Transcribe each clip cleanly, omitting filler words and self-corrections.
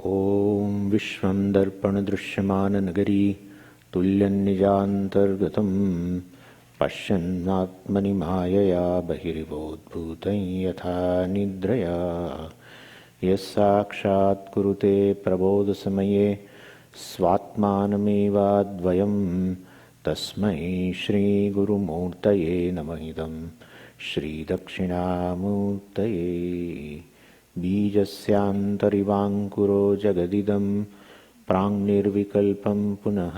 ॐ विश्वं दर्पणदृश्यमाननगरी तुल्यन्निजान्तर्गतं पश्यन्नात्मनि मायया बहिर्वोद्भूतं यथा निद्रया यस्साक्षात् कुरुते प्रबोधसमये स्वात्मानमेवाद्वयं तस्मै श्रीगुरुमूर्तये नमः इदं श्रीदक्षिणामूर्तये। बीजस्यान्तरिवाङ्कुरो जगदिदं प्राङ्निर्विकल्पं पुनः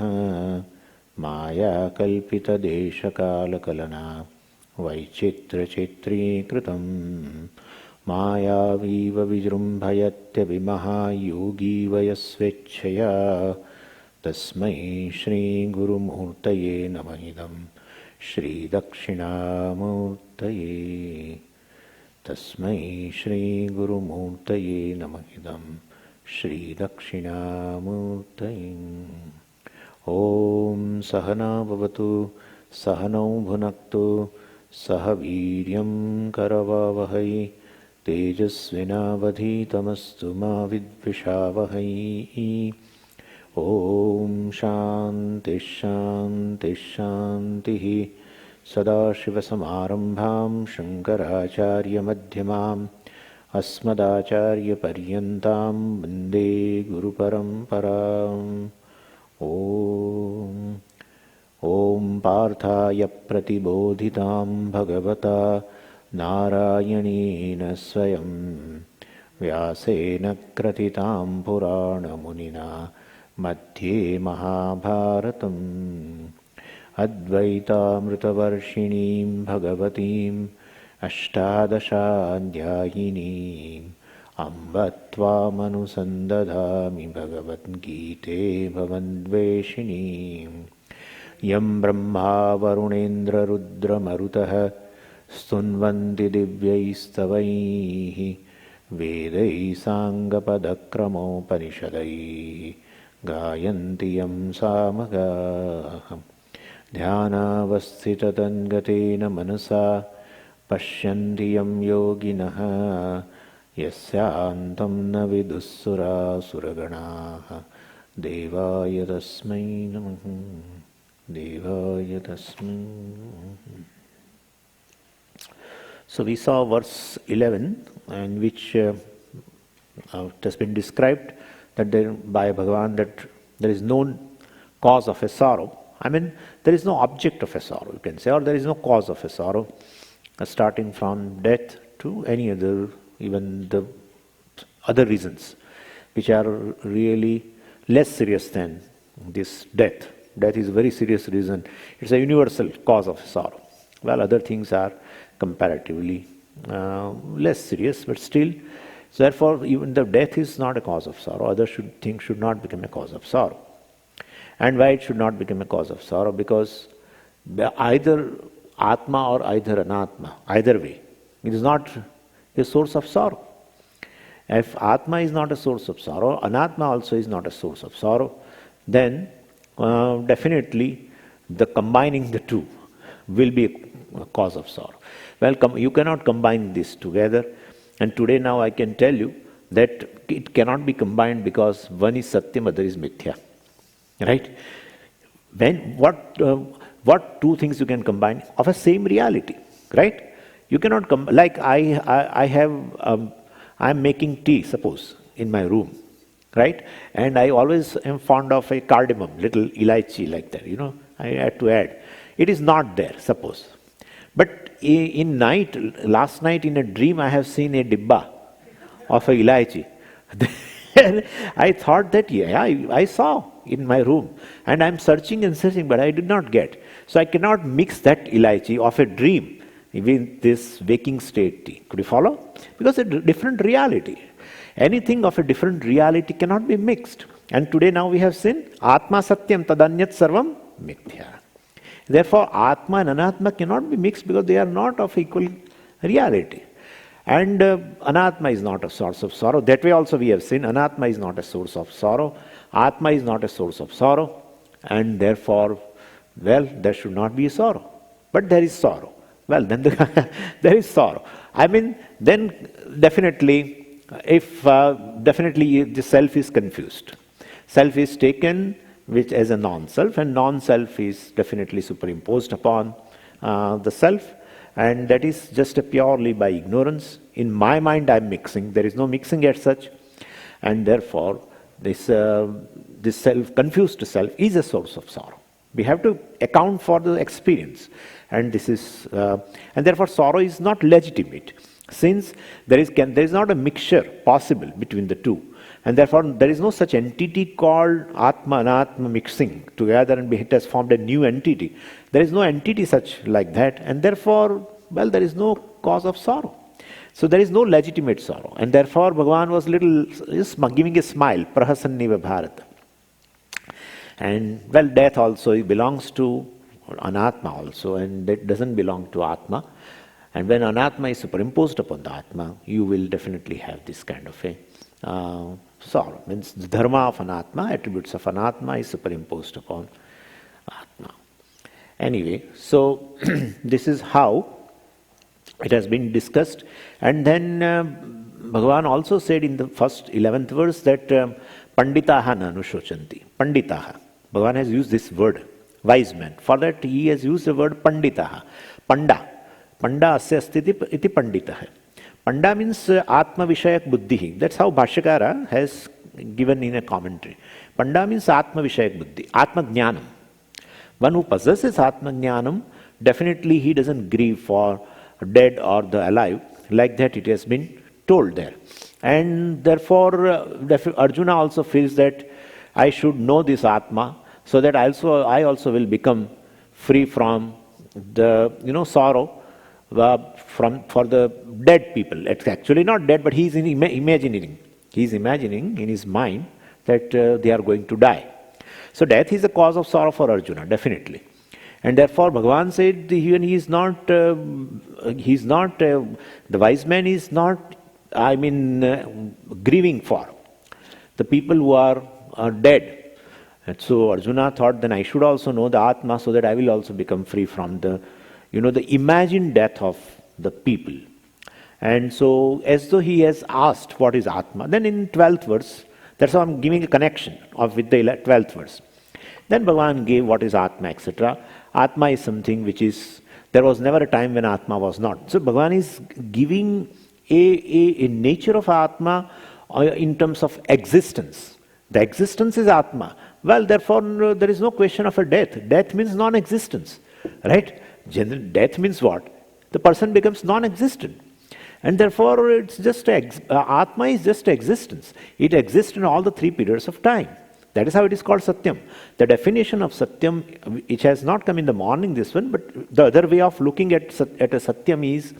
मायाकल्पितदेशकालकलना वैचित्र्यचित्रीकृतं मायावीव विजृम्भयत्यभिमहायोगी वयस्वेच्छया तस्मै श्रीगुरुमूर्तये नमः इदं श्रीदक्षिणामूर्तये। तस्मै श्रीगुरुमूर्तये नमः इदं श्रीदक्षिणामूर्तये। ॐ सहना भवतु सहनौ भुनक्तु सह वीर्यं करवावहै तेजस्विनावधीतमस्तु मा विद्विषावहै। ॐ शान्तिः शान्तिः शान्तिः। सदाशिवसमारम्भां शङ्कराचार्यमध्यमाम् अस्मदाचार्यपर्यन्तां वन्दे गुरुपरम्पराम्। ॐ पार्थाय प्रतिबोधितां भगवता नारायणेन स्वयं व्यासेन क्रथितां पुराणमुनिना मध्ये महाभारतम् अद्वैतामृतवर्षिणीं भगवतीम् अष्टादशाध्यायिनीम् अम्ब त्वामनुसन्दधामि भगवद्गीते भवद्वेषिणीम्। यं ब्रह्मा वरुणेन्द्ररुद्रमरुतः स्तुन्वन्ति दिव्यैस्तवैः वेदैः साङ्गपदक्रमोपनिषदैः गायन्ति यं सामगाः। ध्यानावस्थिततन्गतेन मनसा पश्यन्ति यं योगिनः यस्यान्तं न विदुःसुरासुरगणाः देवाय तस्मै नमः देवाय तस्मै नमः। So we saw verse 11 in which it has been described that by Bhagavad that there is no cause of a sorrow. I mean, there is no object of a sorrow, you can say, or there is no cause of a sorrow, starting from death to any other, even the other reasons, which are really less serious than this death. Death is a very serious reason. It's a universal cause of sorrow. Well, other things are comparatively less serious, but still, so therefore, even the death is not a cause of sorrow. Other things should not become a cause of sorrow. And why it should not become a cause of sorrow? Because either Atma or either Anatma, either way, it is not a source of sorrow. If Atma is not a source of sorrow, Anatma also is not a source of sorrow, then definitely the combining the two will be a cause of sorrow. Well, you cannot combine these together, and today now I can tell you that it cannot be combined because one is Satyam, other is Mithya. Right? When what two things you can combine of a same reality? Right? You cannot like I'm making tea, suppose, in my room, right? And I always am fond of a cardamom, little elaichi like that. I had to add. It is not there, suppose. But last night in a dream, I have seen a dibba of a elaichi. I thought that, I saw in my room, and I'm searching and searching, but I did not get. So I cannot mix that elaichi of a dream with this waking state tea. Could you follow? Because it's a different reality. Anything of a different reality cannot be mixed. And today now we have seen Atma Satyam Tadanyat Sarvam Mithya. Therefore, Atma and Anatma cannot be mixed because they are not of equal reality. And Anatma is not a source of sorrow. That way also we have seen Anatma is not a source of sorrow. Atma is not a source of sorrow. And therefore, well, there should not be a sorrow. But there is sorrow. Well, then there is sorrow. I mean, then definitely if definitely the self is confused. Self is taken which as a non-self, and non-self is definitely superimposed upon the self, and that is just purely by ignorance. In my mind I am mixing, there is no mixing as such, and therefore this self, confused self, is a source of sorrow. We have to account for the experience, and this is and therefore sorrow is not legitimate, since there is not a mixture possible between the two, and therefore there is no such entity called Atma Anatma mixing together and it has formed a new entity. There is no entity such like that, and therefore, well, there is no cause of sorrow. So there is no legitimate sorrow, and therefore Bhagavan was just giving a smile, prahasanniva bharata. And well, death also belongs to Anatma also, and it doesn't belong to Atma. And when Anatma is superimposed upon the Atma, you will definitely have this kind of a sorrow. Means the dharma of Anatma, attributes of Anatma is superimposed upon Atma. Anyway, so this is how it has been discussed. And then Bhagavan also said in the first 11th verse that Panditaha na anushochanti. Panditaha. Bhagavan has used this word, wise man. For that he has used the word Panditaha. Panda. Panda asya asthiti iti panditaha. Panda means Atma Vishayak Buddhi. That's how Bhashyakara has given in a commentary. Panda means Atma Vishayak Buddhi, Atma Jnanam. One who possesses Atma Jnanam, definitely he doesn't grieve for dead or the alive, like that it has been told there. And therefore Arjuna also feels that I should know this Atma, so that I also will become free from the sorrow for the dead people. It's actually not dead, but he is imagining. He is imagining in his mind that they are going to die. So death is a cause of sorrow for Arjuna, definitely. And therefore Bhagavan said even he is not, the wise man is not, grieving for the people who are dead. And so Arjuna thought, then I should also know the Atma, so that I will also become free from the imagined death of the people. And so as though he has asked what is Atma, then in 12th verse, that's how I'm giving a connection with the 12th verse. Then Bhagavan gave what is Atma, etc. Atma is something which is, there was never a time when Atma was not. So Bhagavan is giving a nature of Atma in terms of existence. The existence is Atma. Well, therefore there is no question of a death. Death means non-existence, right? Death means what? The person becomes non-existent. And therefore it's just Atma is just existence. It exists in all the three periods of time. That is how it is called Satyam. The definition of Satyam, which has not come in the morning, this one, but the other way of looking at a Satyam is,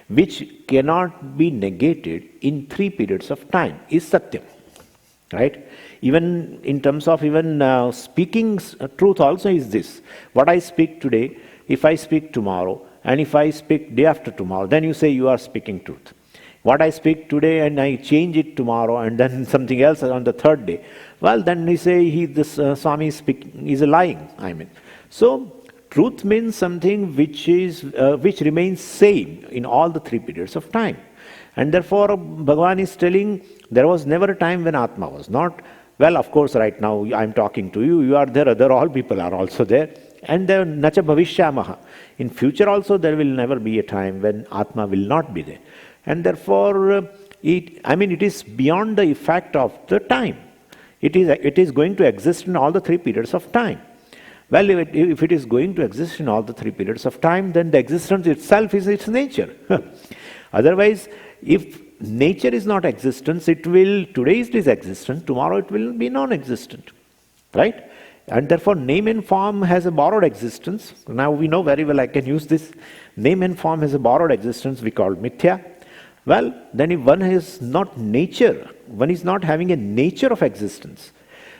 which cannot be negated in three periods of time, is Satyam. Right? Even in terms of speaking truth also is this. What I speak today, if I speak tomorrow, and if I speak day after tomorrow, then you say you are speaking truth. What I speak today and I change it tomorrow and then something else on the third day, well, then we say Swami is lying. So truth means something which remains same in all the three periods of time. And therefore Bhagavan is telling there was never a time when Atma was not. Well, of course, right now I am talking to you, you are there, all people are also there. And there nacha bhavishyamaha. In future also there will never be a time when Atma will not be there. And therefore it is beyond the effect of the time. It is going to exist in all the three periods of time. Well, if it is going to exist in all the three periods of time, then the existence itself is its nature. Otherwise, if nature is not existence, today it is existence, tomorrow it will be non-existent. Right? And therefore name and form has a borrowed existence. Now we know very well, I can use this. Name and form has a borrowed existence we call mithya. Well, then if one has not nature, one is not having a nature of existence,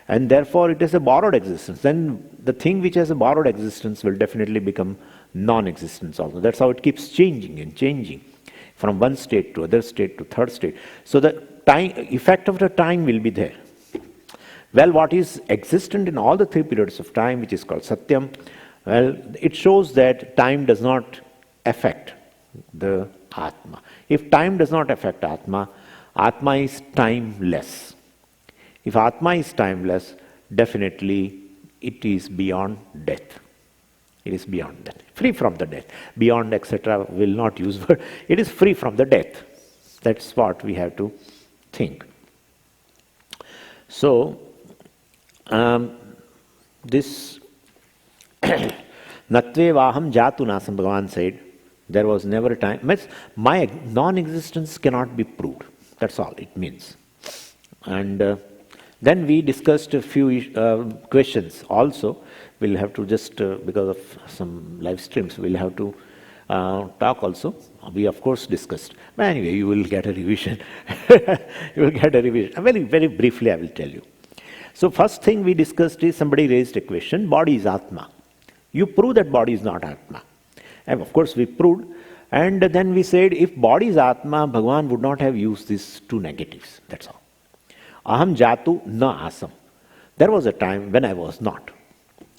and therefore it is a borrowed existence, then the thing which has a borrowed existence will definitely become non-existence also. That's how it keeps changing and changing from one state to other state to third state. So the effect of the time will be there. Well, what is existent in all the three periods of time, which is called Satyam, well, it shows that time does not affect the Atma. If time does not affect Atma, Atma is timeless. If Atma is timeless, definitely it is beyond death. It is beyond death, free from the death. Beyond, etc., will not use word. It is free from the death. That's what we have to think. So, this Natvevaham Jatunasam, Bhagavan said, there was never a time. Means my non-existence cannot be proved. That's all it means. And then we discussed a few questions also. We'll have to just, because of some live streams, we'll have to talk also. We of course discussed. But anyway, you will get a revision. You will get a revision. Very, very briefly I will tell you. So first thing we discussed is somebody raised a question, body is Atma. You prove that body is not Atma. And of course we proved. And then we said if body is Atma, Bhagavan would not have used these two negatives. That's all. Aham jatu na asam. There was a time when I was not.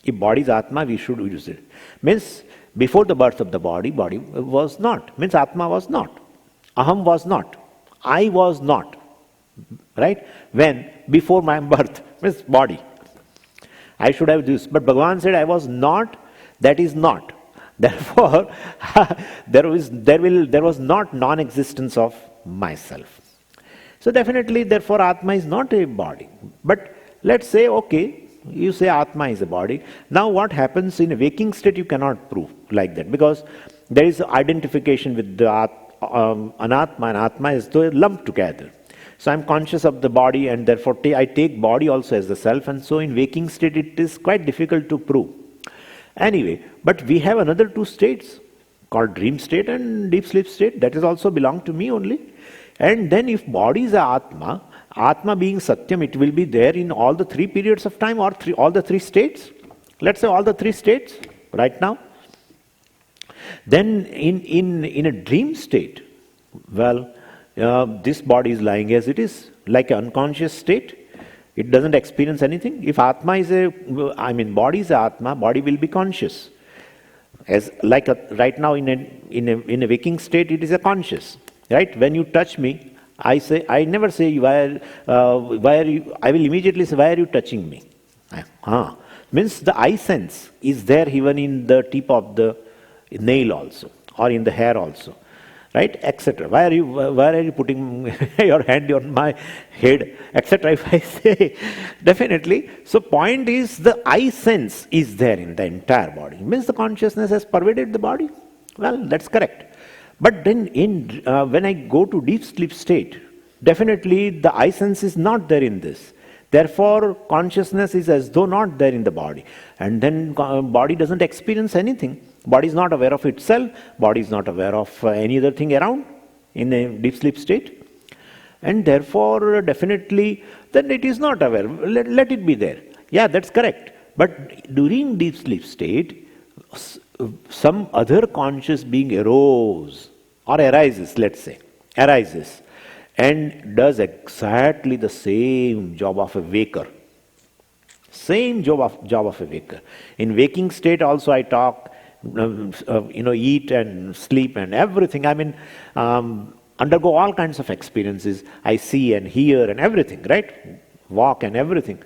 If body is Atma, we should use it. Means before the birth of the body, body was not. Means Atma was not. Aham was not. I was not. Right? When? Before my birth. Means body. I should have this. But Bhagavan said I was not, that is not. Therefore, there was not non-existence of myself. So definitely, therefore, Atma is not a body. But let's say, okay, you say Atma is a body. Now what happens in a waking state, you cannot prove like that. Because there is identification with the Anatma and Atma is lumped together. So I'm conscious of the body and therefore I take body also as the self. And so in waking state, it is quite difficult to prove. Anyway, but we have another two states called dream state and deep sleep state. That is also belong to me only. And then if body is Atma, Atma being Satyam, it will be there in all the 3 periods of time or all the 3 states. Let's say all the 3 states right now. Then in a dream state, well, this body is lying as it is, like an unconscious state. It doesn't experience anything. If Atma is body is Atma, body will be conscious. As like right now in a waking state, it is a conscious. Right? When you touch me, I never say why are you. I will immediately say why are you touching me? Means the eye sense is there even in the tip of the nail also, or in the hair also, right? Etc. Why are you putting your hand on my head? Etc. If I say definitely. So point is the eye sense is there in the entire body. Means the consciousness has pervaded the body. Well, that's correct. But then when I go to deep sleep state, definitely the eye sense is not there in this. Therefore, consciousness is as though not there in the body. And then body doesn't experience anything. Body is not aware of itself. Body is not aware of any other thing around in a deep sleep state. And therefore, definitely, then it is not aware. Let it be there. Yeah, that's correct. But during deep sleep state, some other conscious being arose or arises, let's say, arises and does exactly the same job of a waker. Same job of a waker. In waking state also I talk, eat and sleep and everything. Undergo all kinds of experiences. I see and hear and everything, right? Walk and everything.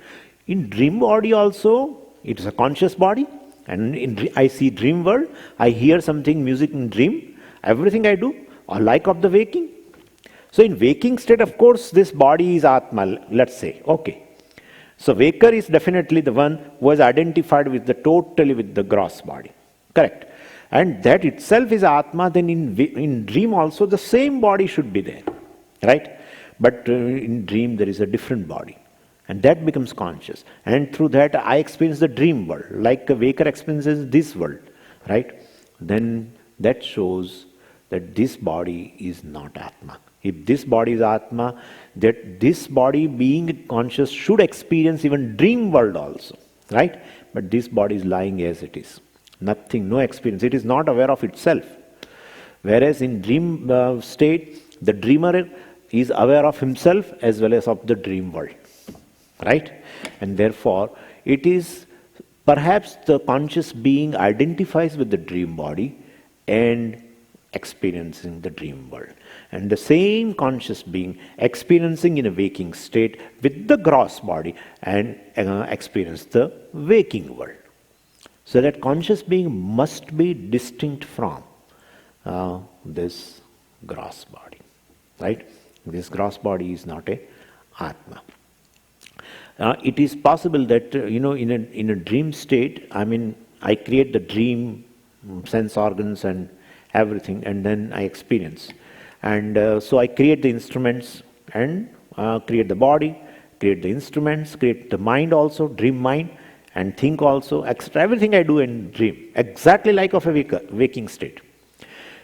In dream body also, it is a conscious body. And I see dream world, I hear something, music in dream, everything I do, or like of the waking. So in waking state, of course, this body is Atma, let's say, okay. So waker is definitely the one who is identified with the gross body, correct. And that itself is Atma, then in dream also the same body should be there, right? But in dream there is a different body. And that becomes conscious. And through that I experience the dream world, like a waker experiences this world, right? Then that shows that this body is not Atma. If this body is Atma, that this body being conscious should experience even dream world also, right? But this body is lying as it is. Nothing, no experience. It is not aware of itself. Whereas in dream state, the dreamer is aware of himself as well as of the dream world. Right? And therefore, it is perhaps the conscious being identifies with the dream body and experiencing the dream world. And the same conscious being experiencing in a waking state with the gross body and experience the waking world. So that conscious being must be distinct from this gross body, right? This gross body is not a Atma. It is possible that, in a dream state, I create the dream sense organs and everything, and then I experience. And so I create the instruments and create the body, create the instruments, create the mind also, dream mind, and think also, etc. Everything I do in dream, exactly like of a waking state.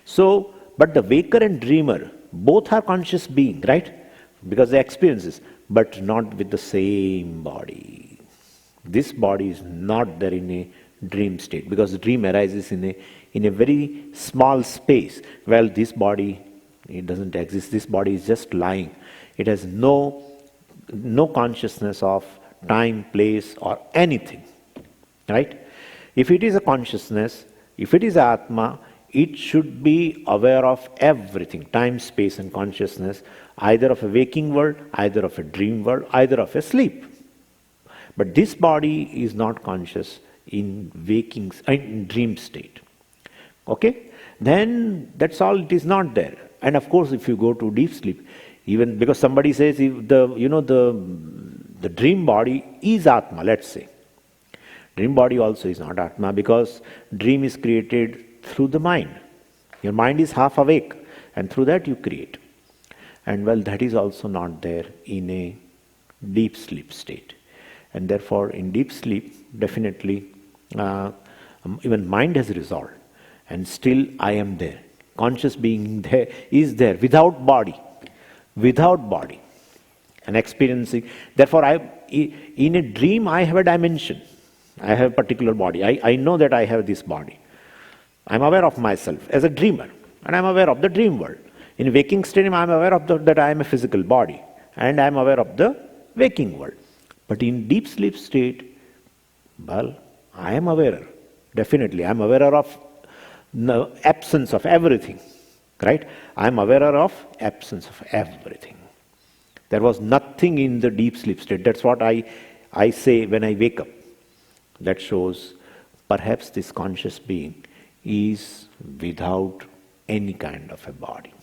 So, but the waker and dreamer, both are conscious being, right? Because they experience this, but not with the same body. This body is not there in a dream state, because the dream arises in a very small space. Well, this body, it doesn't exist. This body is just lying. It has no consciousness of time, place, or anything, right? If it is a consciousness, if it is Atma, it should be aware of everything, time, space, and consciousness, either of a waking world, either of a dream world, either of a sleep. But this body is not conscious in dream state. Okay? Then that's all, it is not there. And of course, if you go to deep sleep, even because somebody says if the dream body is Atma, let's say. Dream body also is not Atma, because dream is created through the mind. Your mind is half awake, and through that you create. And well, that is also not there in a deep sleep state. And therefore, in deep sleep, definitely, even mind has resolved, and still I am there. Conscious being there is there without body, and experiencing. Therefore, in a dream I have a dimension. I have a particular body. I know that I have this body. I'm aware of myself as a dreamer, and I'm aware of the dream world. In waking state, I'm aware of that I am a physical body, and I'm aware of the waking world. But in deep sleep state, well, I am aware. Definitely, I'm aware of the absence of everything, right? I'm aware of absence of everything. There was nothing in the deep sleep state. That's what I say when I wake up. That shows perhaps this conscious being is without any kind of a body,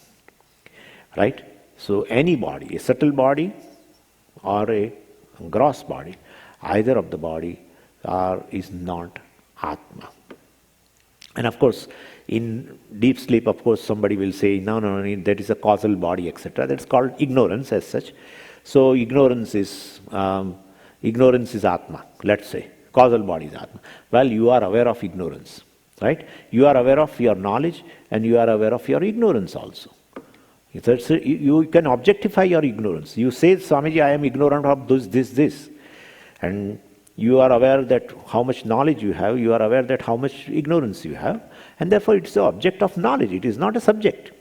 right? So any body, a subtle body or a gross body, either of the body is not Atma. And of course, in deep sleep, of course, somebody will say, no, that is a causal body, etc. That's called ignorance as such. So ignorance is Atma, let's say. Causal body is Atma. Well, you are aware of ignorance, right? You are aware of your knowledge, and you are aware of your ignorance also. You can objectify your ignorance. You say, Swamiji, I am ignorant of this. And you are aware that how much knowledge you have, you are aware that how much ignorance you have, and therefore it's the object of knowledge, it is not a subject.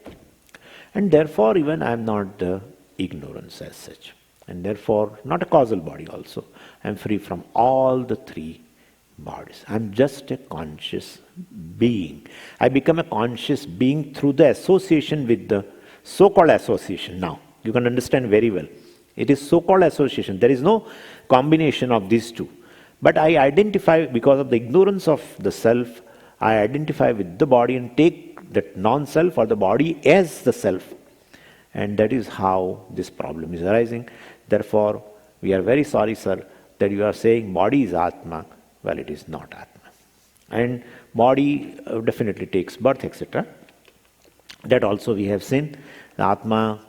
And therefore even I am not the ignorance as such, and therefore not a causal body also. I am free from all the three bodies. I am just a conscious being. I become a conscious being through the association with the so-called association. Now, you can understand very well. It is so-called association. There is no combination of these two. But I identify, because of the ignorance of the self, I identify with the body and take that non-self or the body as the self. And that is how this problem is arising. Therefore, we are very sorry, sir, that you are saying body is Atma. Well, it is not Atma. And body definitely takes birth, etc. That also we have seen. The Atma,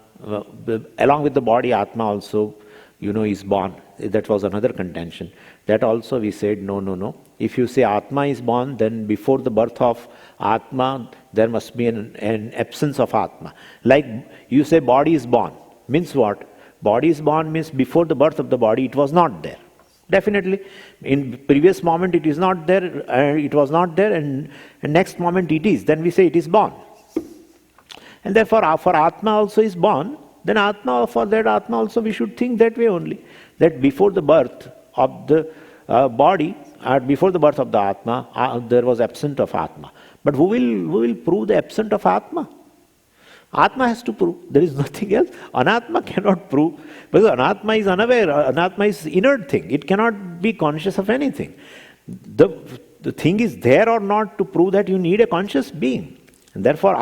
along with the body, Atma also, is born. That was another contention. That also we said, no. If you say Atma is born, then before the birth of Atma, there must be an absence of Atma. Like you say body is born. Means what? Body is born means before the birth of the body, it was not there. Definitely. In previous moment it is not there, it was not there, and next moment it is. Then we say it is born. And therefore, for Atma also is born, then for that Atma also we should think that way only. That before the birth of the body, before the birth of the Atma, there was absent of Atma. But who will prove the absent of Atma? Atma has to prove. There is nothing else. Anatma cannot prove, because Anatma is unaware. Anatma is inert thing. It cannot be conscious of anything. The thing is there or not to prove that you need a conscious being. And therefore,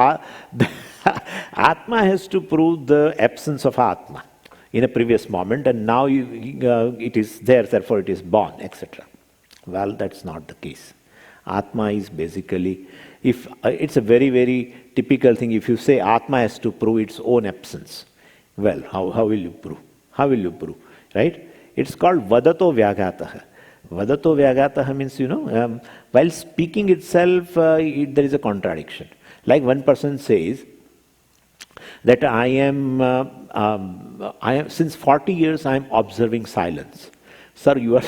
Atma has to prove the absence of Atma in a previous moment, and now it is there, therefore it is born, etc. Well, that's not the case. Atma is basically, if it's a very, very typical thing, if you say Atma has to prove its own absence, well, how will you prove? How will you prove? Right? It's called Vadato Vyagataha. Vadato Vyagataha means, while speaking itself, there is a contradiction. Like one person says that I am since 40 years I am observing silence. Sir, you are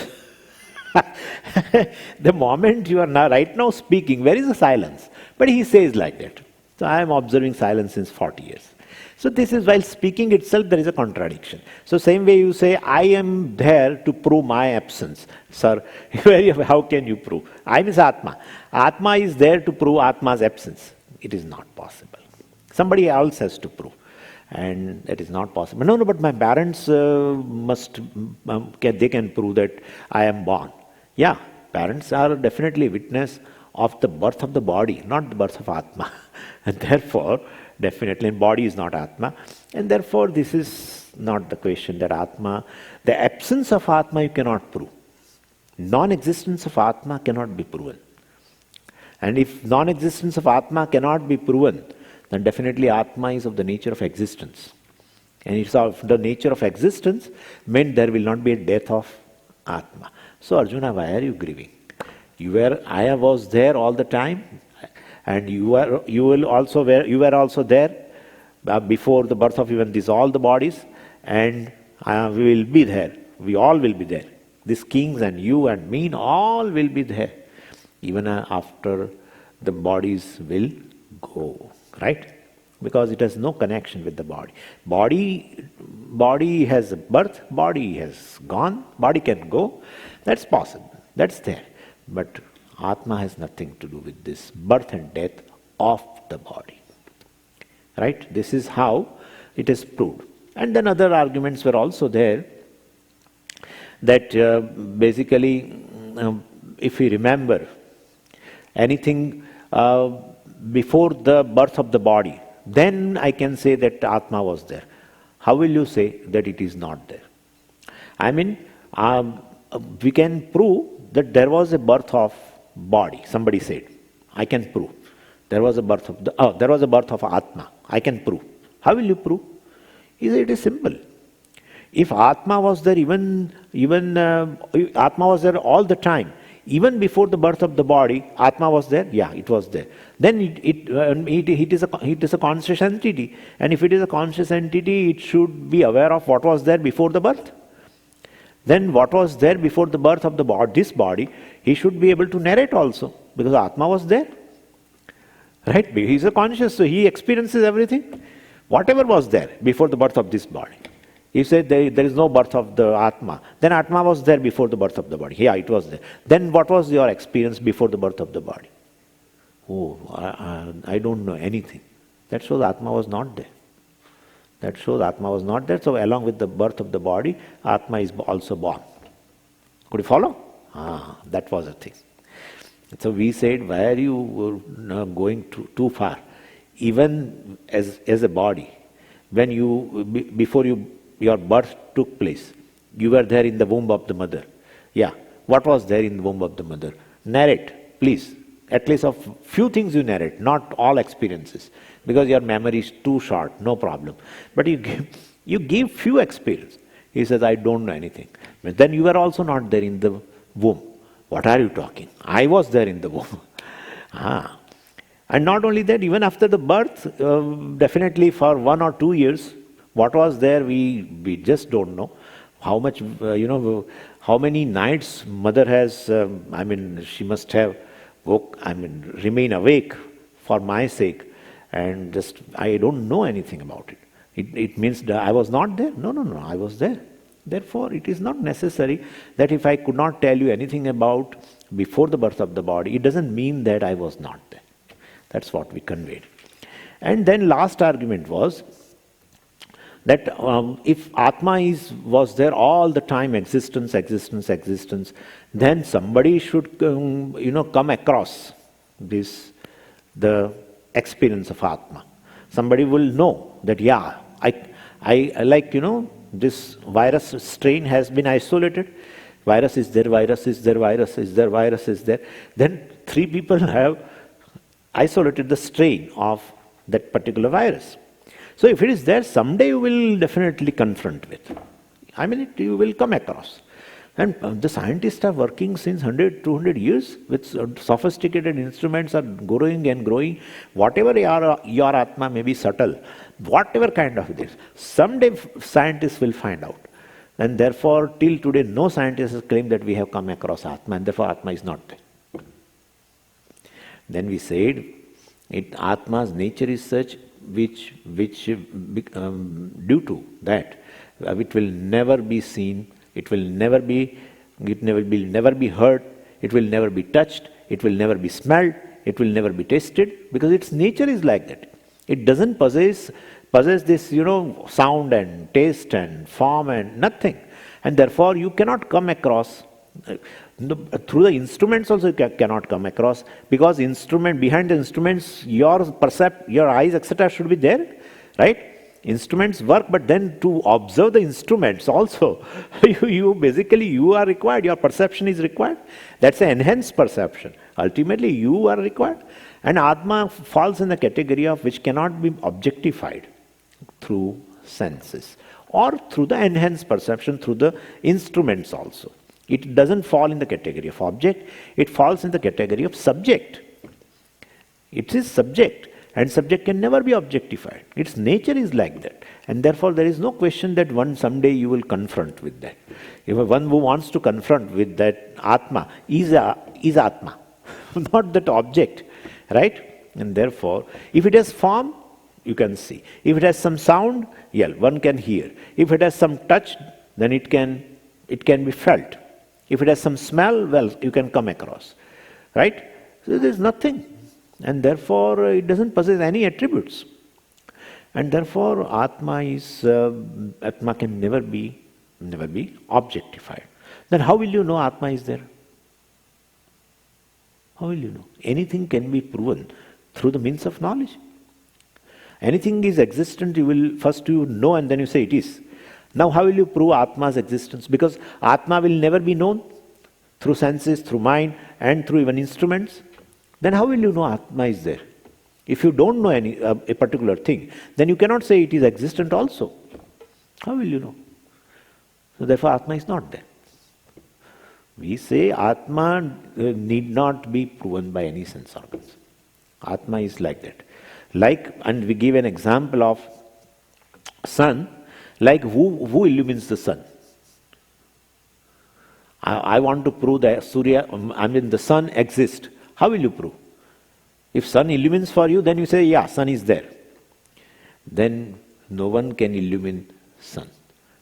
the moment you are right now speaking, where is the silence? But he says like that. So I am observing silence since 40 years. So this is, while speaking itself, there is a contradiction. So same way you say, I am there to prove my absence. Sir, how can you prove? I mean Atma. Atma is there to prove Atma's absence. It is not possible. Somebody else has to prove. And that is not possible. No, but my parents they can prove that I am born. Yeah, parents are definitely witness of the birth of the body, not the birth of Atma. And therefore, definitely, body is not Atma. And therefore, this is not the question that Atma, the absence of Atma you cannot prove. Non-existence of Atma cannot be proven. And if non-existence of Atma cannot be proven, then definitely Atma is of the nature of existence. And it's of the nature of existence, meant there will not be a death of Atma. So Arjuna, why are you grieving? I was there all the time, and you were also there before the birth of even all the bodies, and we will be there. We all will be there. These kings and you and me, all will be there, even after the bodies will go. Right? Because it has no connection with the body. Body has birth, body has gone, body can go. That's possible. That's there. But Atma has nothing to do with this birth and death of the body. Right? This is how it is proved. And then other arguments were also there, that basically, if we remember anything before the birth of the body, then I can say that Atma was there. How will you say that it is not there? I mean, we can prove that there was a birth of body. Somebody said, I can prove. There was a birth of Atma. I can prove. How will you prove? He said, it is simple. If Atma was there, even Atma was there all the time, even before the birth of the body, Atma was there? Yeah, it was there. Then it is a conscious entity. And if it is a conscious entity, it should be aware of what was there before the birth. Then what was there before the birth of this body, he should be able to narrate also, because Atma was there. Right? He is a conscious, so he experiences everything. Whatever was there before the birth of this body. He said there is no birth of the Atma. Then Atma was there before the birth of the body. Yeah, it was there. Then what was your experience before the birth of the body? Oh, I don't know anything. That shows Atma was not there. That shows Atma was not there. So along with the birth of the body, Atma is also born. Could you follow? That was the thing. So we said, why are you going too far? Even as a body, when before your birth took place, you were there in the womb of the mother. Yeah, what was there in the womb of the mother? Narrate, please. At least a few things you narrate, not all experiences, because your memory is too short, no problem. But you give few experiences. He says, I don't know anything. But then you were also not there in the womb. What are you talking? I was there in the womb. And not only that, even after the birth, definitely for 1 or 2 years, what was there, we just don't know. How much, how many nights mother has, she must have remain awake for my sake, and just, I don't know anything about it. It means that I was not there? No, I was there. Therefore, it is not necessary that if I could not tell you anything about before the birth of the body, it doesn't mean that I was not there. That's what we conveyed. And then last argument was that if Atma was there all the time, existence, then somebody should come across the experience of Atma. Somebody will know that, yeah, I like, this virus strain has been isolated. Virus is there, virus is there, virus is there, virus is there. Then 3 people have isolated the strain of that particular virus. So if it is there, someday you will definitely confront with. You will come across. And the scientists are working since 100, 200 years with sophisticated instruments are growing and growing. Whatever your Atma may be subtle, whatever kind of this, someday scientists will find out. And therefore, till today, no scientist has claimed that we have come across Atma, and therefore Atma is not there. Then we said, Atma's nature is such which due to that, it will never be seen, it will never be heard, it will never be touched, it will never be smelled, it will never be tasted, because its nature is like that. It doesn't possess this, sound and taste and form and nothing. And therefore you cannot come across, through the instruments also you cannot come across, because behind the instruments, your eyes, etc. should be there, right? Instruments work, but then to observe the instruments also, you are required, your perception is required. That's an enhanced perception. Ultimately, you are required. And Atma falls in the category of which cannot be objectified through senses or through the enhanced perception through the instruments also. It doesn't fall in the category of object, it falls in the category of subject. It is subject, and subject can never be objectified. Its nature is like that. And therefore there is no question that someday you will confront with that. If one who wants to confront with that Atma is Atma, not that object, right? And therefore, if it has form, you can see. If it has some sound, one can hear. If it has some touch, then it can be felt. If it has some smell, you can come across, right? So there is nothing. And therefore, it doesn't possess any attributes. And therefore, Atma can never be objectified. Then how will you know Atma is there? How will you know? Anything can be proven through the means of knowledge. Anything is existent, first you know and then you say it is. Now how will you prove Atma's existence? Because Atma will never be known through senses, through mind, and through even instruments. Then how will you know Atma is there? If you don't know a particular thing, then you cannot say it is existent also. How will you know? So therefore Atma is not there. We say Atma need not be proven by any sense organs. Atma is like that. And we give an example of sun, like who illumines the sun? I want to prove that the sun exists. How will you prove? If sun illumines for you, then you say, yeah, sun is there. Then no one can illumine sun.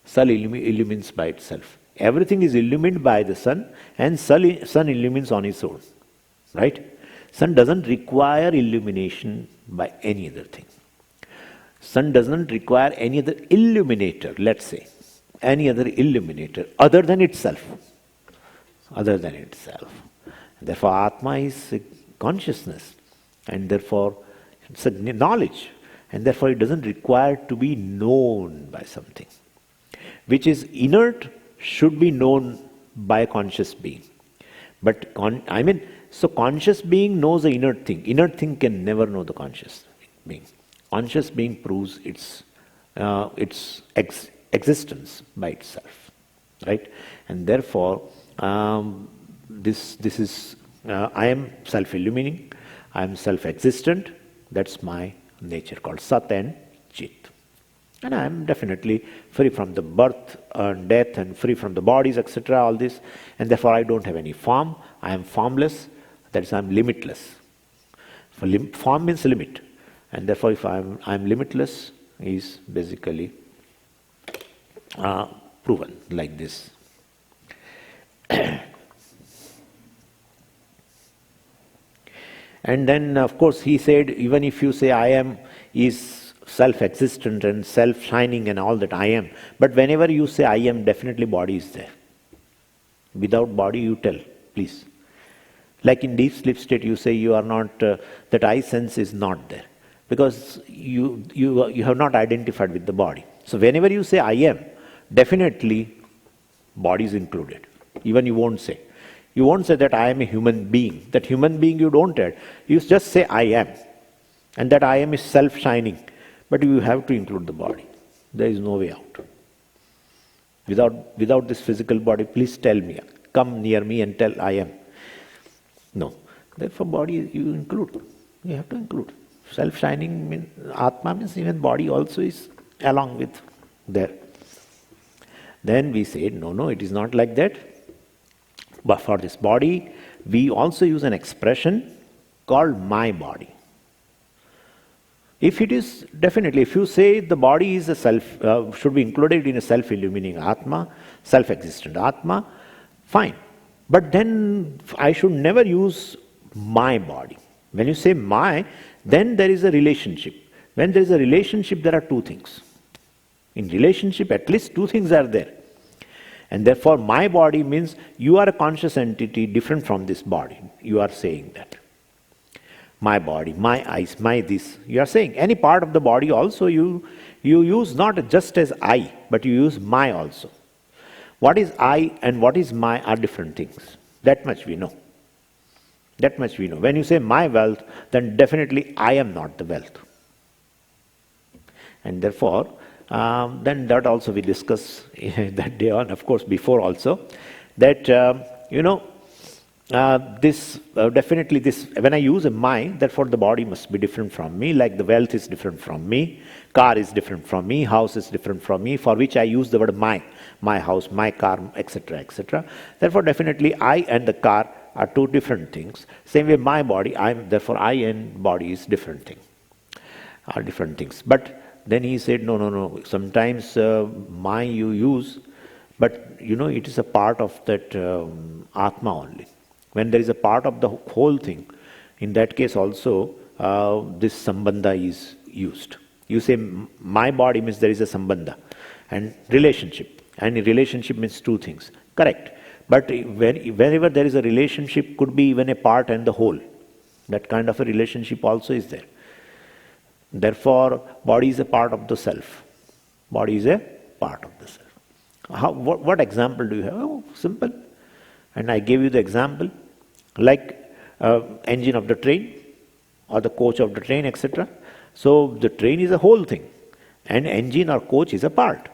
Sun illumines by itself. Everything is illumined by the sun, and sun illumines on its own. Right? Sun doesn't require illumination by any other thing. Sun doesn't require any other illuminator, let's say. Any other illuminator other than itself. Other than itself. Therefore, Atma is consciousness, and therefore it's a knowledge, and therefore it doesn't require to be known by something. Which is inert should be known by a conscious being. But so conscious being knows the inert thing. Inert thing can never know the conscious being. Conscious being proves its existence by itself, right? And therefore, this is I am self-illumining, I am self-existent. That's my nature called Sat and Chit. And I am definitely free from the birth and death and free from the bodies, etc., all this. And therefore I don't have any form. I am formless. That is, I am limitless. Form means limit. And therefore if I am limitless is basically proven like this. And then of course he said, even if you say I am is self-existent and self-shining and all that I am. But whenever you say I am, definitely body is there. Without body, you tell, please. Like in deep sleep state, you say you are not, that I sense is not there. Because you have not identified with the body. So whenever you say I am, definitely body is included. Even you won't say. You won't say that I am a human being. That human being you don't add. You just say I am. And that I am is self-shining. But you have to include the body. There is no way out. Without this physical body, please tell me. Come near me and tell I am. No. Therefore body you include. You have to include. Self-shining means, Atma means even body also is along with there. Then we say, no, it is not like that. But for this body, we also use an expression called my body. If it is, definitely, if you say the body is a self, should be included in a self-illuminating Atma, self-existent Atma, fine. But then I should never use my body. When you say my, then there is a relationship. When there is a relationship, there are two things. In relationship, at least two things are there. And therefore, my body means you are a conscious entity different from this body. You are saying that. My body, my eyes, my this. You are saying any part of the body also you use not just as I, but you use my also. What is I and what is my are different things. That much we know. That much we know. When you say my wealth, then definitely I am not the wealth. And therefore, then that also we discuss that day on, of course, before also, that, definitely this, when I use a my, therefore the body must be different from me, like the wealth is different from me, car is different from me, house is different from me, for which I use the word my house, my car, etc., etc. Therefore, definitely I and the car are two different things. Same way my body, therefore I and body is different thing, are different things. But then he said, no, sometimes my you use, but it is a part of that Atma only. When there is a part of the whole thing, in that case also, this sambandha is used. You say my body means there is a sambandha and relationship. And relationship means two things. Correct. But whenever there is a relationship, could be even a part and the whole. That kind of a relationship also is there. Therefore, body is a part of the self. Body is a part of the self. What example do you have? Oh, simple. And I gave you the example, like engine of the train or the coach of the train, etc. So the train is a whole thing, and engine or coach is a part.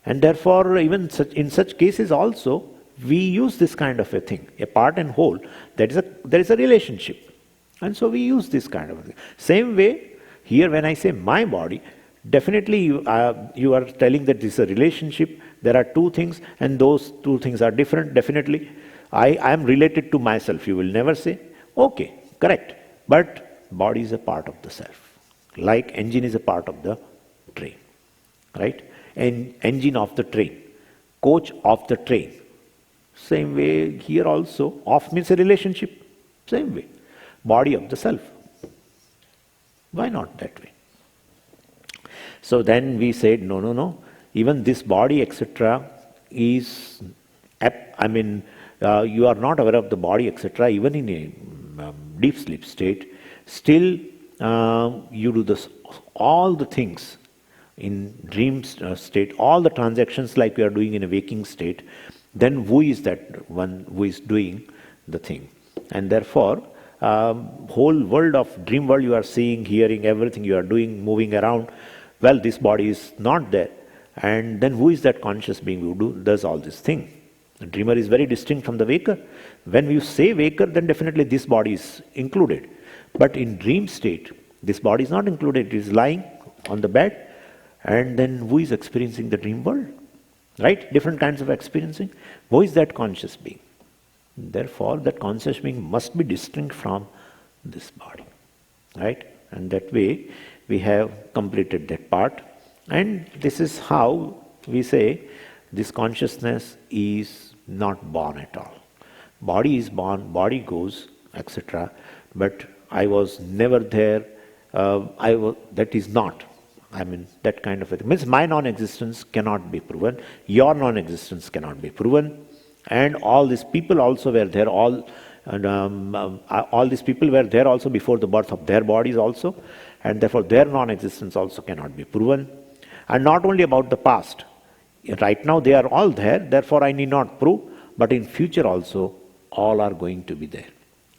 And therefore, even in such cases also, we use this kind of a thing, a part and whole. There is a relationship, and so we use this kind of a thing. Same way. Here when I say my body, definitely you are telling that this is a relationship, there are two things and those two things are different, definitely. I am related to myself, you will never say, okay, correct. But body is a part of the self, like engine is a part of the train, right? And engine of the train, coach of the train. Same way here also, of means a relationship, same way, body of the self. Why not that way? So then we said, no. Even this body, etc., is, you are not aware of the body, etc., even in a deep sleep state. Still, you do this, all the things in dream state, all the transactions like we are doing in a waking state. Then who is that one who is doing the thing? And therefore, whole world of dream world you are seeing, hearing, everything you are doing, moving around, well, this body is not there. And then who is that conscious being who does all this thing? The dreamer is very distinct from the waker. When you say waker, then definitely this body is included. But in dream state, this body is not included. It is lying on the bed. And then who is experiencing the dream world? Right? Different kinds of experiencing. Who is that conscious being? Therefore, that conscious being must be distinct from this body, right? And that way, we have completed that part. And this is how we say this consciousness is not born at all. Body is born, body goes, etc. But I was never there that is not. I mean, that kind of a thing. Means my non-existence cannot be proven, your non-existence cannot be proven, and all these people also were there, all these people were there also before the birth of their bodies also, and therefore their non-existence also cannot be proven. And not only about the past, right now they are all there, therefore I need not prove, but in future also all are going to be there.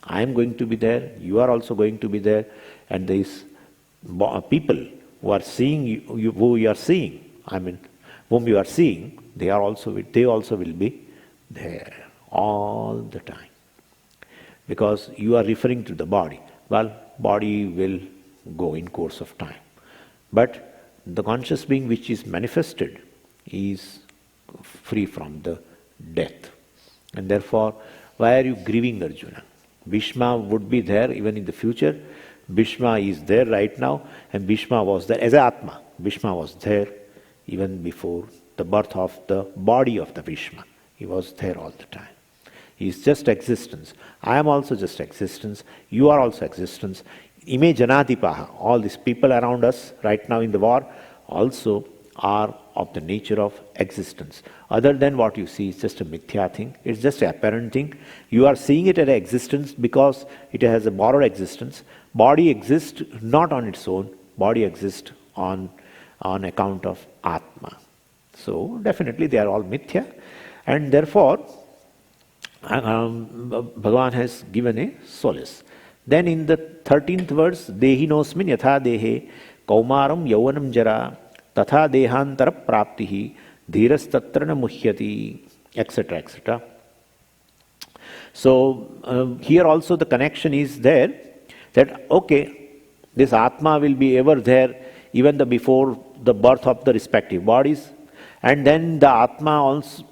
I am going to be there, you are also going to be there, and these people who are seeing you, who you are seeing, I mean, whom you are seeing, they also will be there all the time. Because you are referring to the body. Well, body will go in course of time. But the conscious being which is manifested is free from the death. And therefore, why are you grieving, Arjuna? Bhishma would be there even in the future. Bhishma is there right now, and Bhishma was there as an Atma. Bhishma was there even before the birth of the body of the Bhishma. He was there all the time. He is just existence. I am also just existence. You are also existence. Ime janadipaha. All these people around us right now in the war also are of the nature of existence. Other than what you see is just a mithya thing. It's just an apparent thing. You are seeing it as existence because it has a borrowed existence. Body exists not on its own. Body exists on account of Atma. So definitely they are all mithya. And therefore, Bhagavan has given a solace. Then in the 13th verse, Dehinosmin yatha dehe kaumaram yauvanam jara tatha dehantara praptihi dhiras tatrana muhyati, etc., etc. So here also the connection is there that, okay, this Atma will be ever there even before the birth of the respective bodies. And then the Atma also,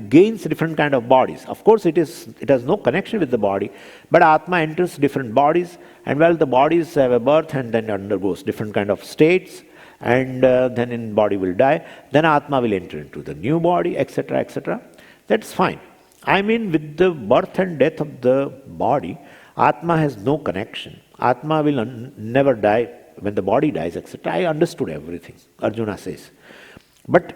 gains different kind of bodies. Of course, it has no connection with the body, but Atma enters different bodies, and while the bodies have a birth and then undergoes different kind of states, and then in body will die, then Atma will enter into the new body, etc., etc. That's fine. With the birth and death of the body, Atma has no connection. Atma will never die when the body dies, etc. I understood everything, Arjuna says. But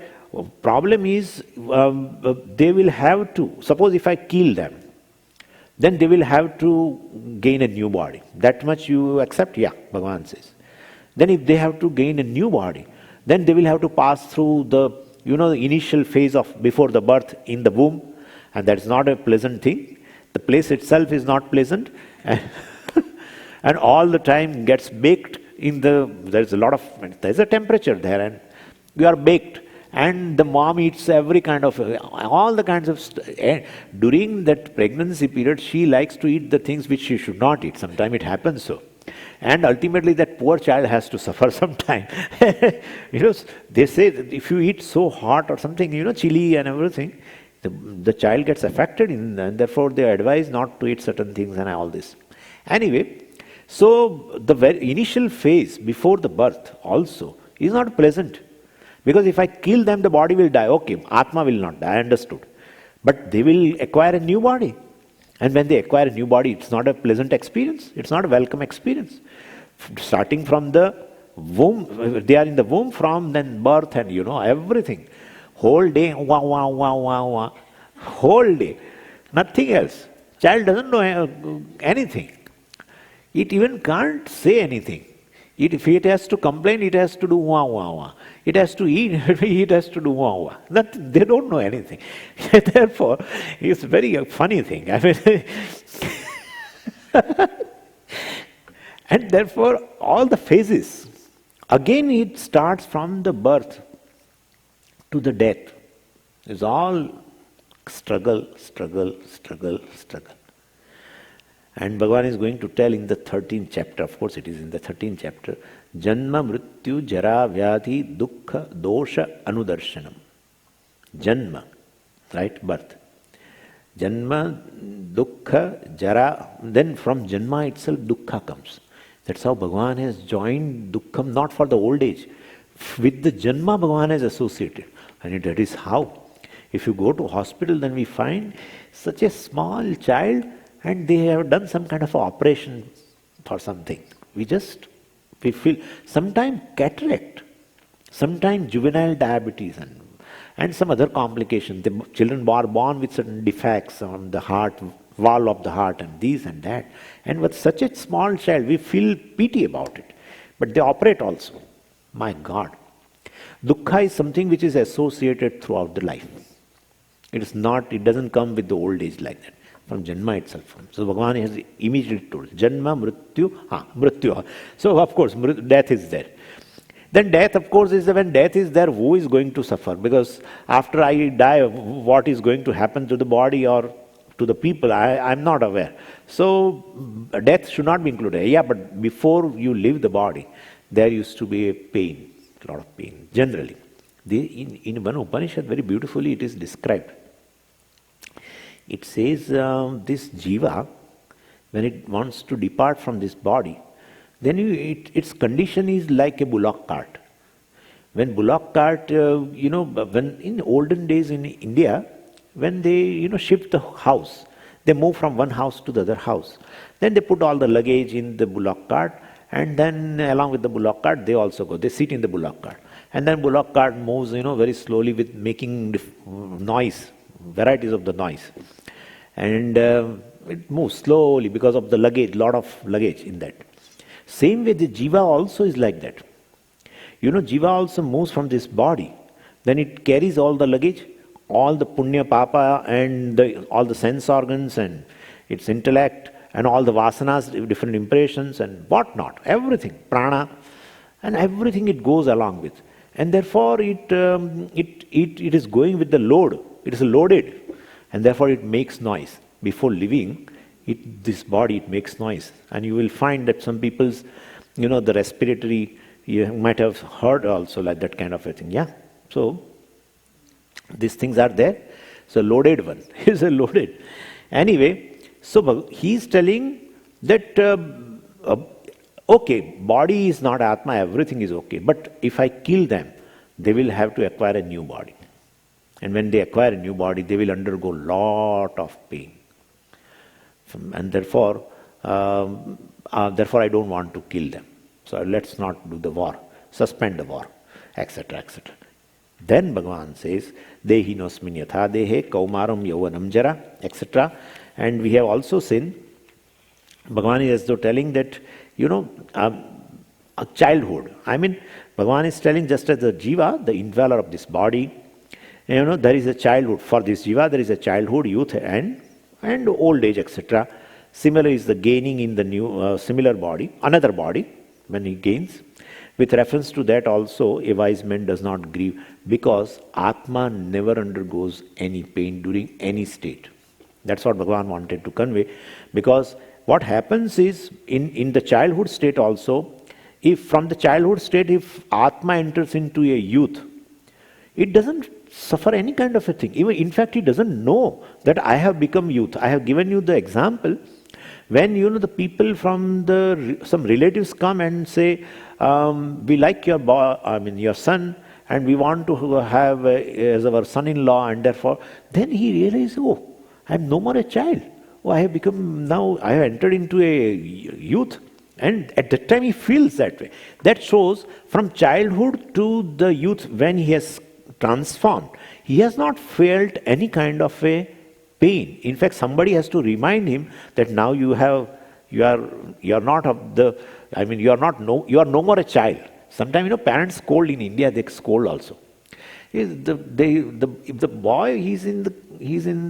problem is, they will have to, suppose if I kill them, then they will have to gain a new body. That much you accept? Yeah, Bhagavan says. Then if they have to gain a new body, then they will have to pass through the initial phase of before the birth in the womb, and that's not a pleasant thing. The place itself is not pleasant, and all the time gets baked there's a temperature there, and you are baked. And the mom eats every kind of, all the kinds of, during that pregnancy period, she likes to eat the things which she should not eat. Sometimes it happens so. And ultimately that poor child has to suffer sometime. They say that if you eat so hot or something, chili and everything, the child gets affected, and therefore they advise not to eat certain things and all this. Anyway, so the very initial phase before the birth also is not pleasant. Because if I kill them, the body will die. Okay, Atma will not die, I understood. But they will acquire a new body. And when they acquire a new body, it's not a pleasant experience. It's not a welcome experience. Starting from the womb, they are in the womb from then birth and everything. Whole day, wah, wah, wah, wah, wah. Whole day. Nothing else. Child doesn't know anything. It even can't say anything. If it has to complain, it has to do wah, wah, wah. It has to eat, it has to do wah, wah. They don't know anything. Therefore, it's a very funny thing. And therefore, all the phases, again it starts from the birth to the death. It's all struggle, struggle, struggle, struggle. And Bhagavan is going to tell in the 13th chapter, of course it is in the 13th chapter, Janma Mrityu Jara Vyadhi Dukkha Dosha Anudarshanam. Janma, right, birth. Janma, Dukkha, Jara, then from Janma itself Dukkha comes. That's how Bhagavan has joined Dukkham, not for the old age. With the Janma Bhagavan has associated. And that is how. If you go to hospital, then we find such a small child, and they have done some kind of operation for something. We feel, sometimes cataract, sometimes juvenile diabetes and some other complications. The children are born with certain defects on the heart, wall of the heart and these and that. And with such a small child, we feel pity about it. But they operate also. My God. Dukkha is something which is associated throughout the life. It doesn't come with the old age like that. From Janma itself. So Bhagavan has immediately told, Janma, Mrityu. So of course, death is there. Then death, of course, is when death is there, who is going to suffer? Because after I die, what is going to happen to the body or to the people, I'm not aware. So death should not be included. Yeah, but before you leave the body, there used to be a lot of pain, generally. In one Upanishad, very beautifully it is described. It says this jiva, when it wants to depart from this body, then its condition is like a bullock cart. When bullock cart, when in olden days in India, when they shift the house, they move from one house to the other house. Then they put all the luggage in the bullock cart, and then along with the bullock cart, they also go. They sit in the bullock cart, and then bullock cart moves, very slowly with making noise, varieties of the noise. And it moves slowly because of the luggage, lot of luggage in that. Same way the jiva also is like that. Jiva also moves from this body. Then it carries all the luggage, all the punya, papa, and all the sense organs and its intellect and all the vasanas, different impressions and whatnot, everything, prana, and everything it goes along with. And therefore it is going with the load. It is loaded. And therefore it makes noise. Before leaving this body, it makes noise. And you will find that some people's, the respiratory, you might have heard also like that kind of a thing. Yeah. So these things are there. So loaded one is a loaded. Anyway, so he's telling that, okay, body is not Atma, everything is okay. But if I kill them, they will have to acquire a new body. And when they acquire a new body, they will undergo lot of pain. And therefore I don't want to kill them. So let's not do the war. Suspend the war, etc., etc. Then Bhagavan says, Dehinosmin yatha dehe kaumaram yauvanam jara, etc. And we have also seen, Bhagavan is as though telling that, a childhood. I mean, Bhagavan is telling just as the jiva, the indweller of this body, there is a childhood. For this jiva, there is a childhood, youth, and old age, etc. Similar is the gaining in the new, similar body, another body, when he gains. With reference to that also, a wise man does not grieve, because Atma never undergoes any pain during any state. That's what Bhagavan wanted to convey. Because what happens is, in the childhood state also, if from the childhood state, if Atma enters into a youth, it doesn't suffer any kind of a thing. Even in fact, he doesn't know that I have become youth. I have given you the example when the people from some relatives come and say, we like your son, and we want to have as our son-in-law, and therefore, then he realizes, oh, I am no more a child. Oh, I have entered into a youth. And at that time he feels that way. That shows from childhood to the youth, when he has transformed, he has not felt any kind of a pain. In fact, somebody has to remind him that now you are no more a child. Sometimes parents scold in India, they scold also. If the boy he's in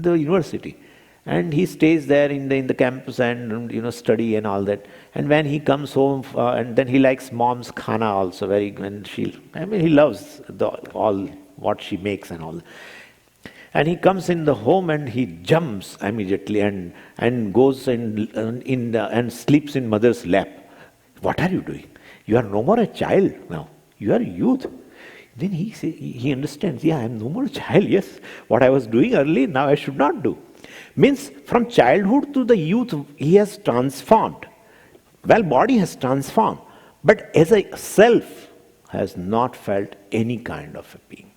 the university, and he stays there in the campus and study and all that. And when he comes home, and then he likes mom's khana also he loves all what she makes and all. And he comes in the home and he jumps immediately and goes and sleeps in mother's lap. What are you doing? You are no more a child now. You are a youth. Then he understands. Yeah, I am no more a child. Yes, what I was doing earlier, now I should not do. Means from childhood to the youth, he has transformed. Well, body has transformed, but as a self has not felt any kind of a pain.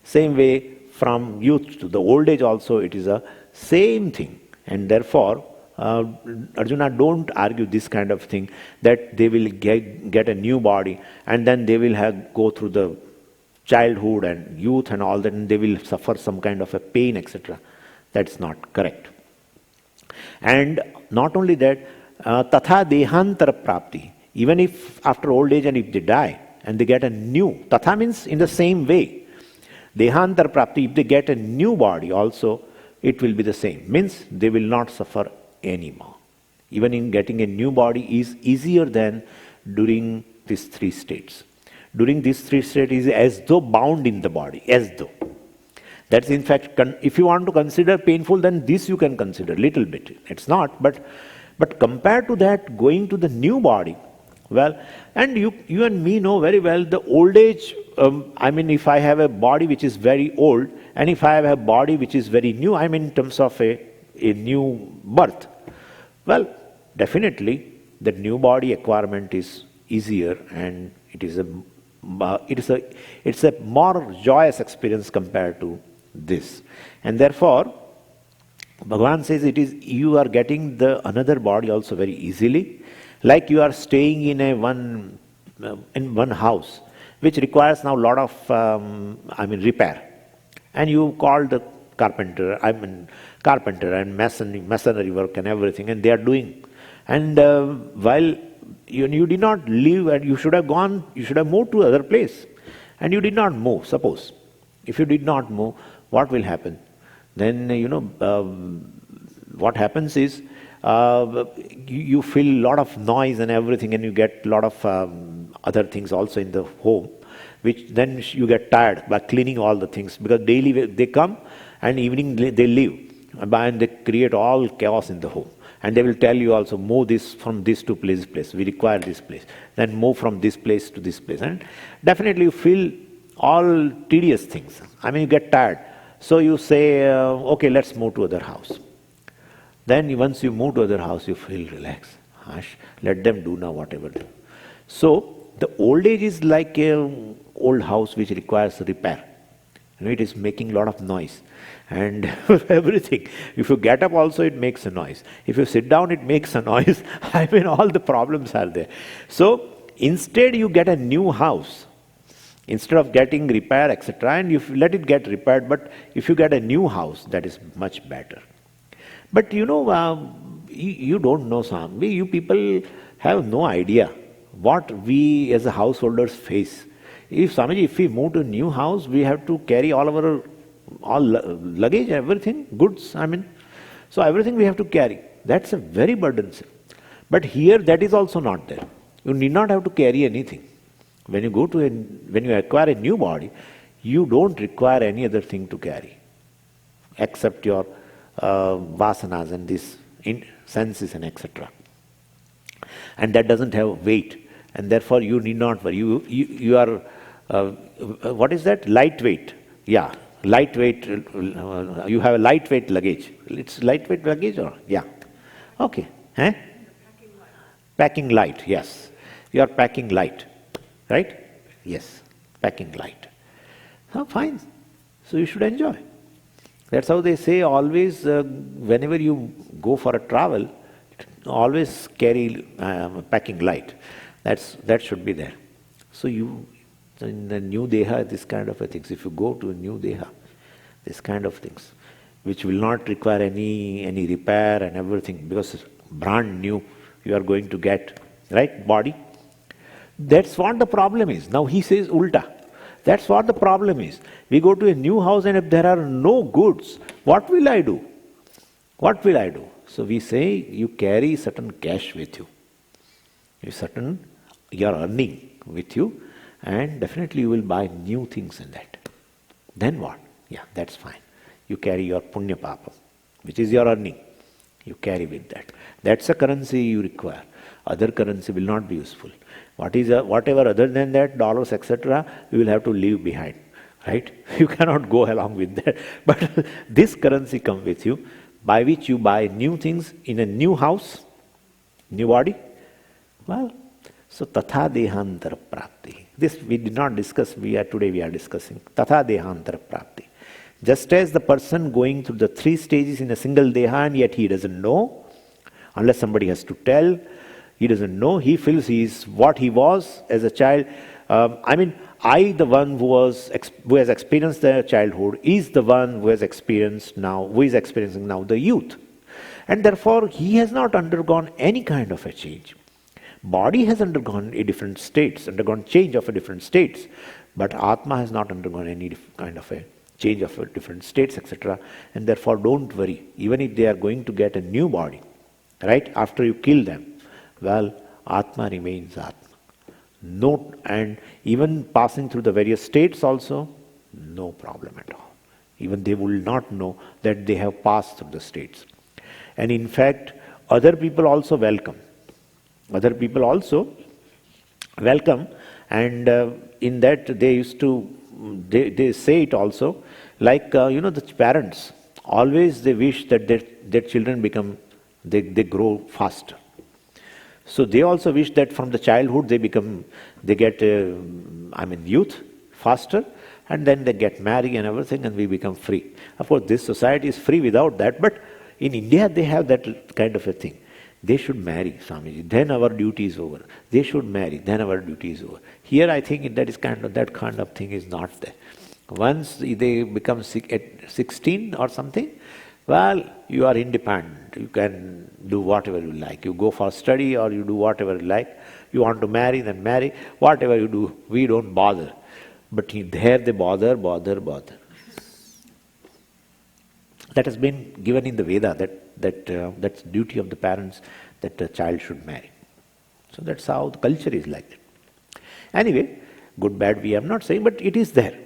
Same way from youth to the old age also, it is a same thing. And therefore, uh, Arjuna, don't argue this kind of thing, that they will get a new body and then they will go through the childhood and youth and all that, and they will suffer some kind of a pain, etc. That's not correct. And not only that, tatha dehantara prapti, even if after old age and if they die and they get a new, tatha means in the same way, dehantara prapti, if they get a new body also, it will be the same. Means they will not suffer anymore. Even in getting a new body is easier than during these three states. During these three states is as though bound in the body, as though. That's in fact, if you want to consider painful, then this you can consider little bit. It's not, but compared to that, going to the new body, well, and you and me know very well the old age. I mean, if I have a body which is very old, and if I have a body which is very new, I mean in terms of a new birth, well, definitely the new body acquirement is easier, and it's a more joyous experience compared to this. And therefore, Bhagavan says you are getting the another body also very easily, like you are staying in one house which requires now a lot of repair, and you call the carpenter and masonry work and everything, and they are doing. And while you did not leave, and you should have moved to other place, and you did not move. Suppose if you did not move, what will happen? Then what happens is you feel a lot of noise and everything, and you get a lot of other things also in the home, which then you get tired by cleaning all the things, because daily they come and evening they leave, and they create all chaos in the home. And they will tell you also, move this from this to place, we require this place. Then move from this place to this place. And definitely you feel all tedious things. I mean, you get tired. So you say, okay, let's move to other house. Then once you move to other house, you feel relaxed. Hush, let them do now whatever they do. So the old age is like an old house which requires repair. It is making a lot of noise and everything. If you get up also, it makes a noise. If you sit down, it makes a noise. I mean, all the problems are there. So instead you get a new house. Instead of getting repair, etc., and you let it get repaired, but if you get a new house, that is much better. But you don't know, Swami. You people have no idea what we as a householders face. If Swamiji, if we move to a new house, we have to carry all luggage, everything, goods, so everything we have to carry. That's a very burdensome. But here that is also not there. You need not have to carry anything. When you acquire a new body, you don't require any other thing to carry, except your vasanas and these senses and etc. And that doesn't have weight, and therefore you need not worry. You are what is that? Lightweight. Yeah, lightweight. You have a lightweight luggage. It's lightweight luggage, or yeah, okay. Packing light. Yes, you are packing light, right? Yes, packing light. Oh, fine. So you should enjoy. That's how they say always. Whenever you go for a travel, always carry packing light. That should be there. So in the new deha, this kind of things. If you go to a new deha, this kind of things, which will not require any repair and everything, because it's brand new, you are going to get, right, body. That's what the problem is. Now he says ulta. That's what the problem is. We go to a new house, and if there are no goods, what will I do? What will I do? So we say you carry certain cash with you. You are earning with you, and definitely you will buy new things in that. Then what? Yeah, that's fine. You carry your punya papa, which is your earning. You carry with that. That's a currency you require. Other currency will not be useful. Whatever other than that, dollars, etc., you will have to leave behind, right? You cannot go along with that. But this currency comes with you, by which you buy new things in a new house, new body. Well, so tatha dehantara prapti. This we did not discuss. Today we are discussing tatha dehantara prapti. Just as the person going through the three stages in a single deha, and yet he doesn't know, Unless somebody has to tell, he doesn't know. He feels he is what he was as a child. The one who has experienced their childhood, is the one who is experiencing now the youth. And therefore, he has not undergone any kind of a change. Body has undergone change of a different states, but Atma has not undergone any kind of a change of a different states, etc. And therefore, don't worry. Even if they are going to get a new body, right, after you kill them, well, Atma remains Atma. No, and even passing through the various states also, no problem at all. Even they will not know that they have passed through the states. And in fact, other people also welcome. And in that they say it also, like, the parents, always they wish that their children they grow faster. So they also wish that from the childhood they get youth faster, and then they get married and everything, and we become free. Of course, this society is free without that, but in India they have that kind of a thing. They should marry, Swamiji, then our duty is over. They should marry, then our duty is over. Here I think that kind of thing is not there. Once they become at 16 or something, well, you are independent. You can do whatever you like. You go for study or you do whatever you like. You want to marry, then marry. Whatever you do, we don't bother. But there they bother. That has been given in the Veda, that's duty of the parents, that the child should marry. So that's how the culture is like that. Anyway, good, bad, we are not saying, but it is there.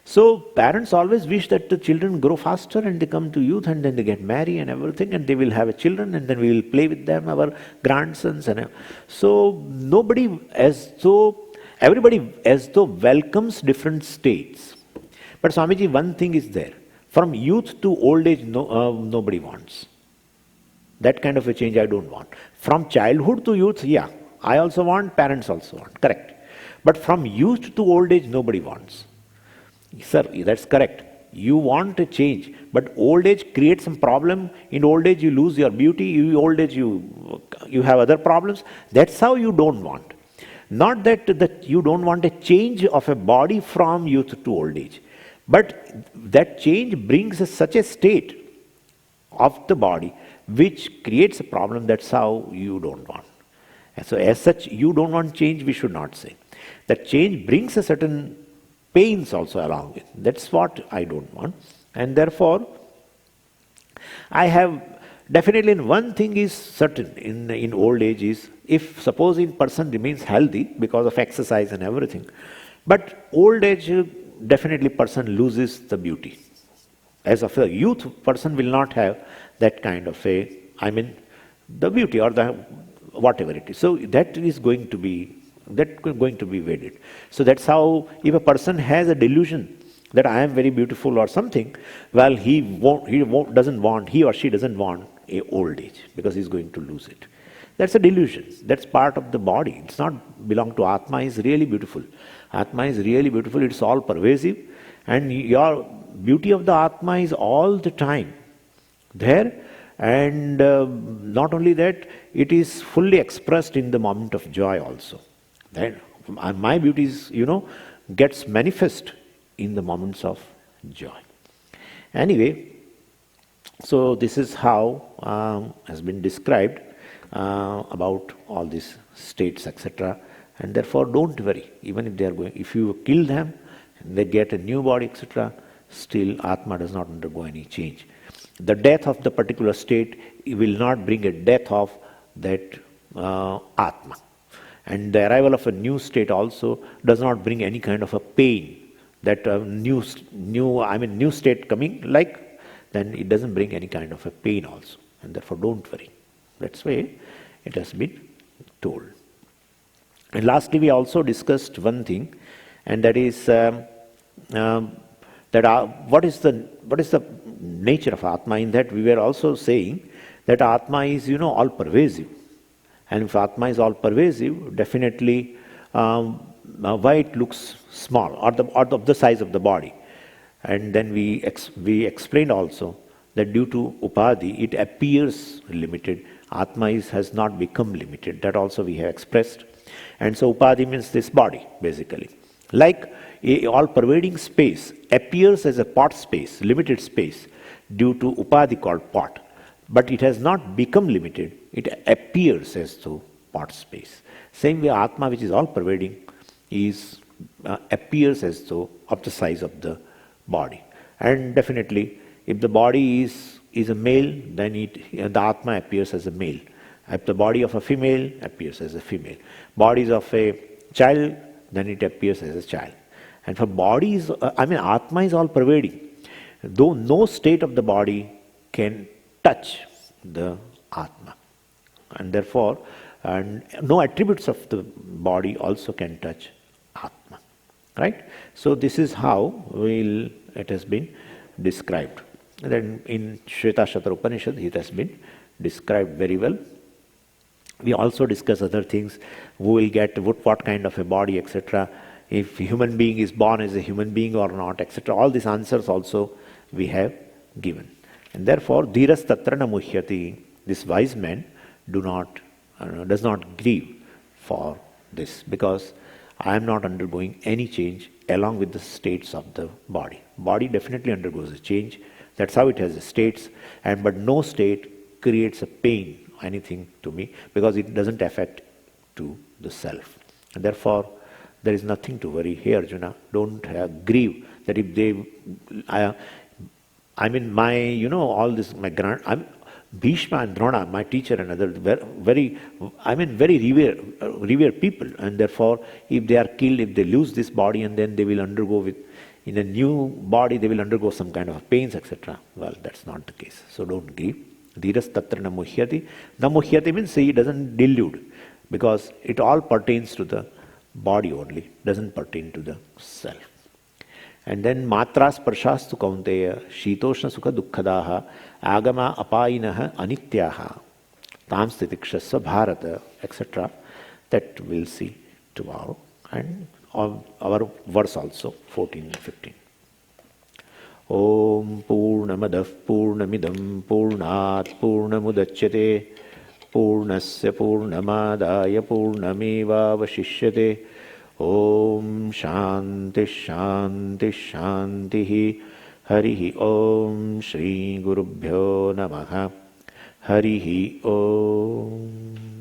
So parents always wish that the children grow faster and they come to youth and then they get married and everything, and they will have a children and then we will play with them, our grandsons. So everybody as though welcomes different states. But Swamiji, one thing is there. From youth to old age, nobody wants. That kind of a change I don't want. From childhood to youth, yeah, I also want, parents also want, correct. But from youth to old age, nobody wants. Sir, that's correct. You want a change, but old age creates some problem. In old age, you lose your beauty. In old age, you have other problems. That's how you don't want. Not that you don't want a change of a body from youth to old age. But that change brings such a state of the body which creates a problem. That's how you don't want. And so as such, you don't want change, we should not say. That change brings a certain pains also along with. That's what I don't want. And therefore, I have definitely one thing is certain in old age is, if suppose a person remains healthy because of exercise and everything, but old age, definitely person loses the beauty. As of a youth, person will not have that kind of the beauty or the whatever it is. So that is going to be wedded. So that's how, if a person has a delusion that I am very beautiful or something, well, he or she doesn't want a old age because he's going to lose it. That's a delusion. That's part of the body. It's not belong to Atma. Is really beautiful. Atma is really beautiful. It's all pervasive, and your beauty of the Atma is all the time there. And not only that, it is fully expressed in the moment of joy also. Then my beauty is, gets manifest in the moments of joy. Anyway, so this is how has been described about all these states, etc. And therefore, don't worry. Even if you kill them, and they get a new body, etc., still Atma does not undergo any change. The death of the particular state will not bring a death of that Atma. And the arrival of a new state also does not bring any kind of a pain. That new state coming, then it doesn't bring any kind of a pain also. And therefore, don't worry. That's why it has been told. And lastly, we also discussed one thing, and that is what is the nature of Atma. In that, we were also saying that Atma is all pervasive, and if Atma is all pervasive, definitely why it looks small or the size of the body. And then we explained also that due to upadhi, it appears limited. Atma has not become limited. That also we have expressed. And so Upadhi means this body, basically. Like a all-pervading space appears as a pot space, limited space, due to Upadhi called pot. But it has not become limited. It appears as though pot space. Same way Atma, which is all-pervading, appears as though of the size of the body. And definitely, if the body is a male, then the Atma appears as a male. If the body of a female appears as a female. Bodies of a child, then it appears as a child. And for bodies, Atma is all pervading. Though no state of the body can touch the Atma. And therefore, no attributes of the body also can touch Atma. Right? So this is how it has been described. And then in Shvetashvatara Upanishad, it has been described very well. We also discuss other things, who will get what kind of a body, etc. If a human being is born as a human being or not, etc. All these answers also we have given. And therefore, dhiras tatra na muhyati, this wise man does not grieve for this, because I am not undergoing any change along with the states of the body. Body definitely undergoes a change. That's how it has states, but no state creates a pain, anything to me, because it doesn't affect to the self. And therefore, there is nothing to worry here, Arjuna. Don't grieve that if they, Bhishma and Drona, my teacher and others, very revered people, and therefore, if they are killed, if they lose this body, and then they will undergo in a new body, they will undergo some kind of pains, etc. Well, that's not the case. So don't grieve. Dhiras tatra na muhyati. Na muhyati means he doesn't delude, because it all pertains to the body only, doesn't pertain to the self. And then matras prashastu kaunteya, shitoshna sukha dukkhadaha, agama apayinaha anityaha, tam stitikshasva bharata, etc. That we'll see tomorrow. And our verse also, 14 and 15. Om Purnamadav Purnamidam Purnat Purnamudachyate Purnasya Purnamadaya Purnameva Vashishyate. Om Shanti Shanti Shanti. Harihi Om Shri Gurubhyo Namaha. Harihi Om.